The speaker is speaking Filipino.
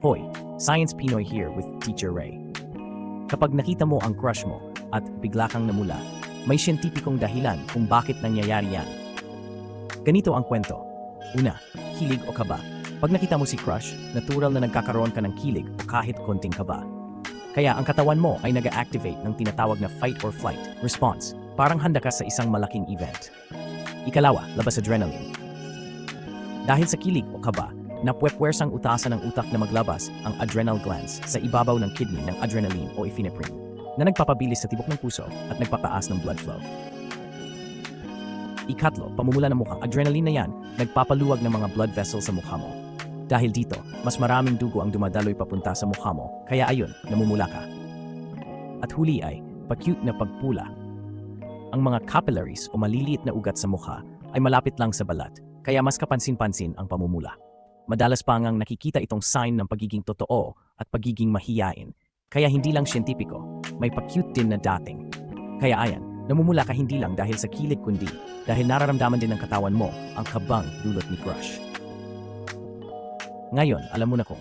Hoy, Science Pinoy here with Teacher Ray. Kapag nakita mo ang crush mo at bigla kang namula, may siyentipikong dahilan kung bakit nangyayari yan. Ganito ang kwento. Una, kilig o kaba. Pag nakita mo si crush, natural na nagkakaroon ka ng kilig o kahit konting kaba. Kaya ang katawan mo ay nag-activate ng tinatawag na fight or flight response. Parang handa ka sa isang malaking event. Ikalawa, labas adrenaline. Dahil sa kilig o kaba, napwepwersang utasan ng utak na maglabas ang adrenal glands sa ibabaw ng kidney ng adrenaline o epinephrine na nagpapabilis sa tibok ng puso at nagpapaas ng blood flow. Ikatlo, pamumula ng mukhang adrenaline na yan, nagpapaluwag ng mga blood vessels sa mukha mo. Dahil dito, mas maraming dugo ang dumadaloy papunta sa mukha mo, kaya ayun, namumula ka. At huli ay, pa-cute na pagpula. Ang mga capillaries o maliliit na ugat sa mukha ay malapit lang sa balat, kaya mas kapansin-pansin ang pamumula. Madalas pa ngang nakikita itong sign ng pagiging totoo at pagiging mahiyain. Kaya hindi lang siyentipiko, may pa-cute din na dating. Kaya ayan, namumula ka hindi lang dahil sa kilig kundi dahil nararamdaman din ng katawan mo ang kabang dulot ni crush. Ngayon, alam mo na kung